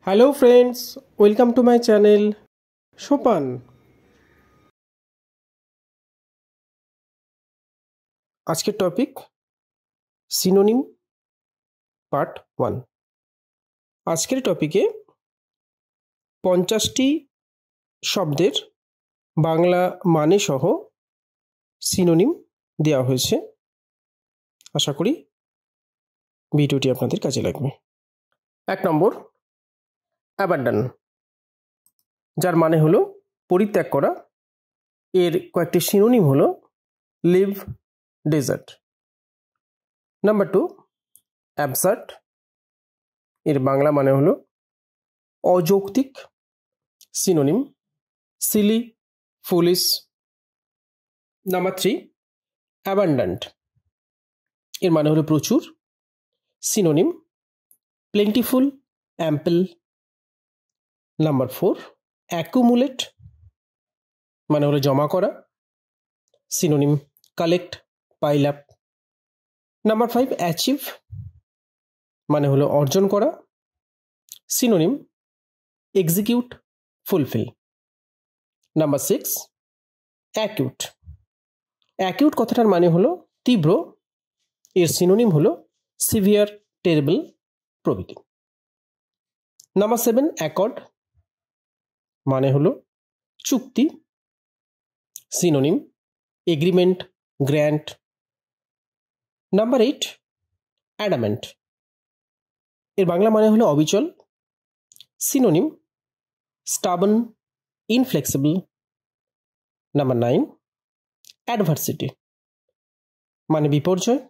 Hello friends, welcome to my channel সোপান। আজকের topic synonym part 1। আজকের টপিকে 50টি শব্দের বাংলা মানে সহ সিনোনিম দেওয়া হয়েছে। আশা করি ভিডিওটি আপনাদের কাজে লাগবে। 1 নম্বর, অ্যাবান্ডন, যার মানে হলো পরিত্যাগ করা। এর কয়েকটি সিনোনিম হলো লিভ, ডেজার্ট। নাম্বার 2, অ্যাবসার্ড, এর বাংলা মানে হলো অযৌক্তিক। Synonym silly, foolish. Number 3, abundant, এর মানে হলো প্রচুর। Synonym plentiful, ample. Number 4, accumulate, মানে হলো জমা করা। Synonym collect, pile up. Number 5, achieve, মানে হলো অর্জন করা। Synonym execute, fulfil. Number 6, acute. Acute কথাটার মানে হলো তীব্র। এর সিনোনিম হলো সিভিয়ার, টেরিবল প্রভৃতি। নাম্বার 7, অ্যাকর্ড, মানে হলো চুক্তি। Synonym agreement, grant. Number 8, adamant, এর বাংলা মানে হলো অবিচল। Synonym স্টাবন, inflexible. নাম্বার 9, অ্যাডভার্সিটি, মানে বিপর্যয়।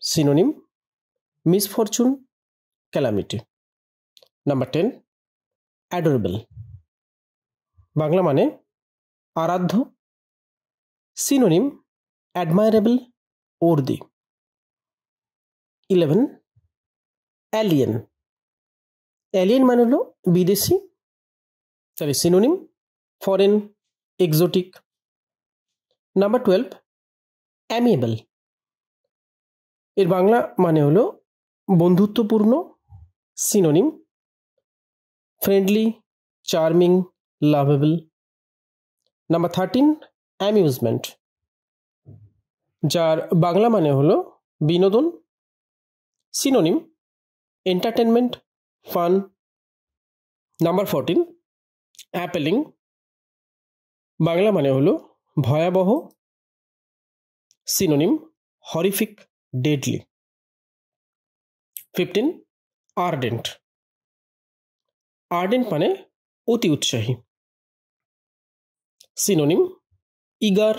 Synonym misfortune, calamity. Number 10, adorable, Bangla মানে আরাধ্য। Synonym admirable, worthy. 11, alien. Alien মানে হলো বিদেশি। Synonym foreign, exotic. Number 12, amiable, এর বাংলা মানে হলো বন্ধুত্বপূর্ণ। Synonym friendly, charming, lovable. Number 13, amusement, যার বাংলা মানে হলো বিনোদন। Synonym entertainment, fun. Number 14, appalling, Bangla মানে হলো ভয়াবহ। Synonym horrific, deadly. 15, ardent. Ardent মানে অতি উৎসাহী। সিনোনিম ইগার,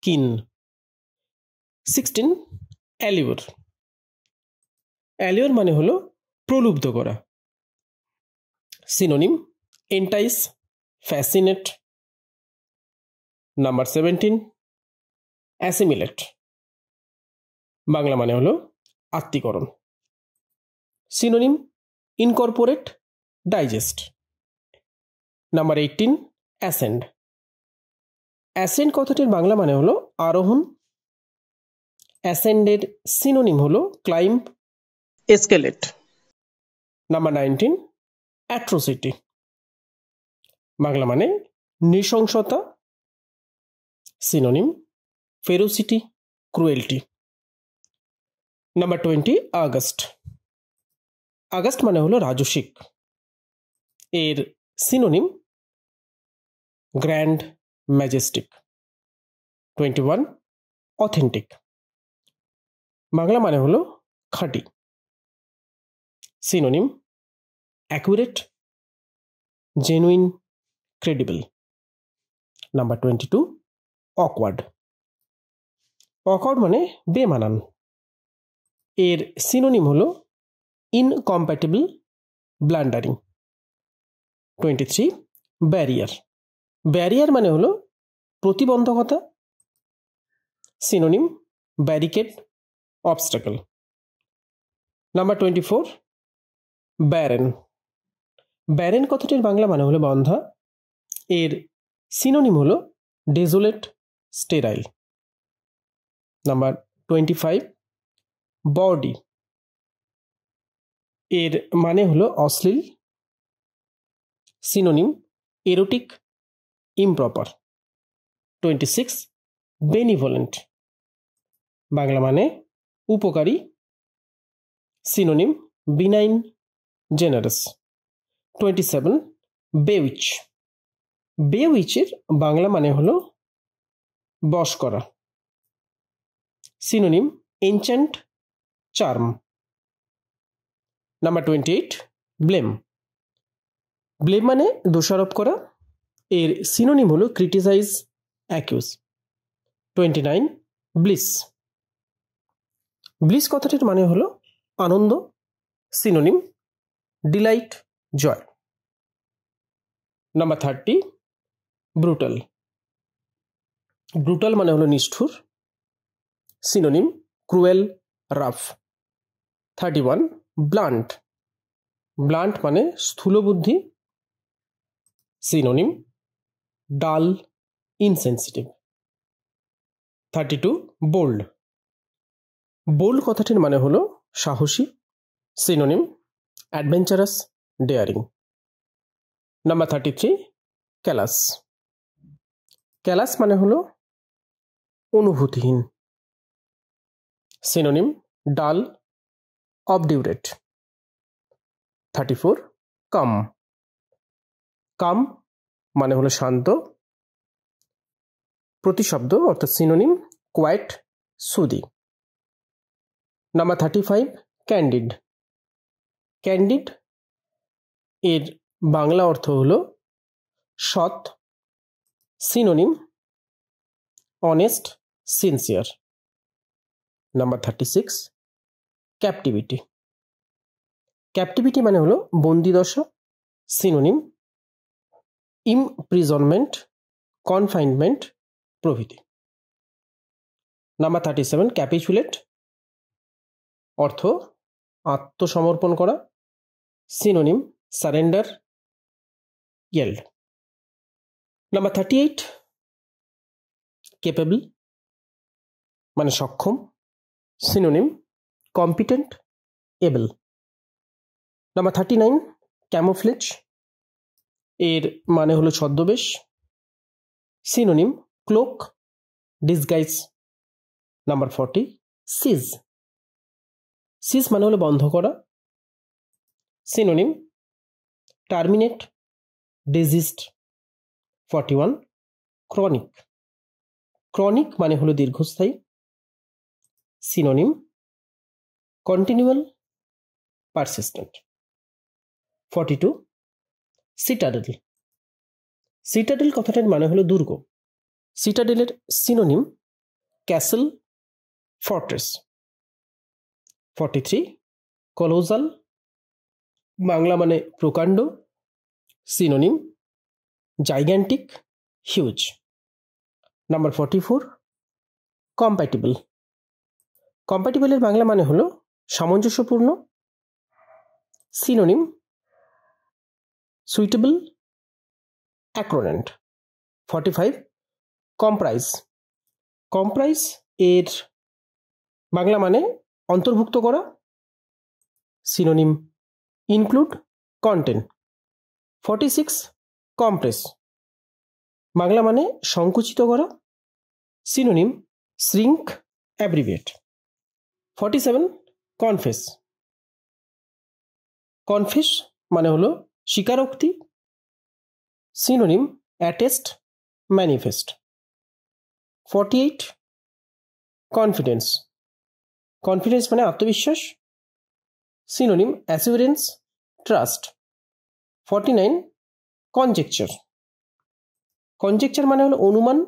কিন। 16, অ্যালিওর। অ্যালিওর মানে হলো প্রলুব্ধ করা। Synonym entice, fascinate. Number 17, assimilate, Bangla মানে হলো আত্মীকরণ। Synonym incorporate, digest. Number 18, ascend. Ascend কথাটির বাংলা মানে হলো আরোহণ। অ্যাসেন্ডের সিনোনিম হলো climb, escalate. Number 19, atrocity, Bangla মানে নৃশংসতা। Synonym ferocity, cruelty. Number 20, august. August মানে হলো রাজসিক। এর synonym grand, majestic. 21, authentic, Bangla মানে হলো খাঁটি। Synonym accurate, genuine, credible. Number 22, awkward. Awkward মানে বেমানান। এর সিনোনিম হলো ইনকম্প্যাটিবল, ব্লান্ডারিং। 23, ব্যারিয়ার। ব্যারিয়ার মানে হলো প্রতিবন্ধকতা। Synonym barricade, obstacle. Number 24, barren. Barren কথাটির বাংলা মানে হলো বন্ধা। এর সিনোনিম হলো ডেজোলেট, স্টেরাইল। Number 25, body. এর মানে হলো অশ্লীল। Synonym erotic, improper. 26 benevolent, Bangla মানে উপকারী। Synonym benign, generous. 27 বেউইচ। বেউইচের বাংলা মানে হলো বশ করা। Synonym enchant, charm. Number 28 blame. Blame মানে দোষারোপ করা। এর সিনোনিম হলো ক্রিটিসাইজ, অ্যাকিউজ। 29 ব্লিস। ব্লিস কথাটির মানে হলো আনন্দ। Synonym delight, joy. Number 30 brutal. Brutal মানে হলো নিষ্ঠুর। Synonym cruel, rough. 31 blunt. Blunt মানে স্থূলবুদ্ধি। Synonym dull, insensitive. 32 bold. Bold কথাটির মানে হলো সাহসী। Synonym adventurous, daring. Number 33 callous. Callous মানে হলো অনুভূতিহীন। সিনোনিম ডাল, অবডিউরেট। 34 কাম। কাম মানে হলো শান্ত। প্রতিশব্দ অর্থাৎ synonym quiet, soothing. Number 35 candid. Candid এর বাংলা অর্থ হলো সৎ। Synonym honest, sincere. Number 36 captivity. Captivity মানে হলো বন্দিদশা। সিনোনিম ইমপ্রিজনমেন্ট, কনফাইনমেন্ট প্রভৃতি। নাম্বার 37 ক্যাপিচুলেট, অর্থ আত্মসমর্পণ করা। Synonym surrender, yield. Number 38 capable মানে সক্ষম। Synonym competent, able. Number 39 camouflage. এর মানে হলো ছদ্মবেশ। Synonym cloak, disguise. Number 40 cease. Cease মানে হলো বন্ধ করা। Synonym terminate, desist. 41 chronic. Chronic মানে হলো দীর্ঘস্থায়ী। Synonym continual, persistent. 42 citadel. Citadel কথাটার মানে হলো দুর্গ। সিটাডেলের synonym castle, fortress. 43 colossal. Bangla মানে প্রকাণ্ড। Synonym gigantic, huge. Number 44 compatible. কম্প্যাটিবলের বাংলা মানে হলো সামঞ্জস্যপূর্ণ। সিনোনিম সুইটেবল, অ্যাক্রোনেন্ট। 45 কম্প্রাইজ। কম্প্রাইজ এর বাংলা মানে অন্তর্ভুক্ত করা। Synonym include, contain. 46 compress. Bangla মানে সংকুচিত করা। Synonym shrink, abbreviate. 47 confess. Confess মানে হলো স্বীকারোক্তি। Synonym attest, manifest. 48 confidence. Confidence মানে আত্মবিশ্বাস। Synonym assurance, trust. 49 conjecture. Conjecture মানে হলো অনুমান।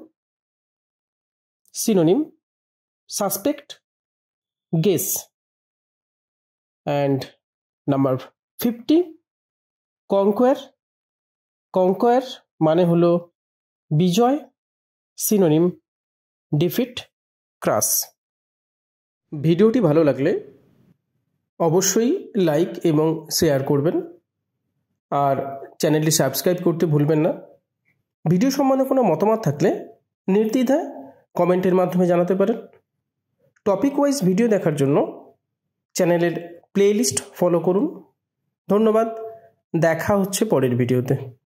Synonym suspect, guess. And number 50 conquer. Conquer মানে হলো বিজয়। Synonym defeat, ক্রাস। ভিডিওটি ভালো লাগলে অবশ্যই লাইক এবং শেয়ার করবেন, আর চ্যানেলটি সাবস্ক্রাইব করতে ভুলবেন না। ভিডিও সম্বন্ধে কোনো মতামত থাকলে নির্দ্বিধায় কমেন্টের মাধ্যমে জানাতে পারেন। টপিক ওয়াইজ ভিডিও দেখার জন্য চ্যানেলের প্লেলিস্ট ফলো করুন। ধন্যবাদ, দেখা হচ্ছে পরের ভিডিওতে।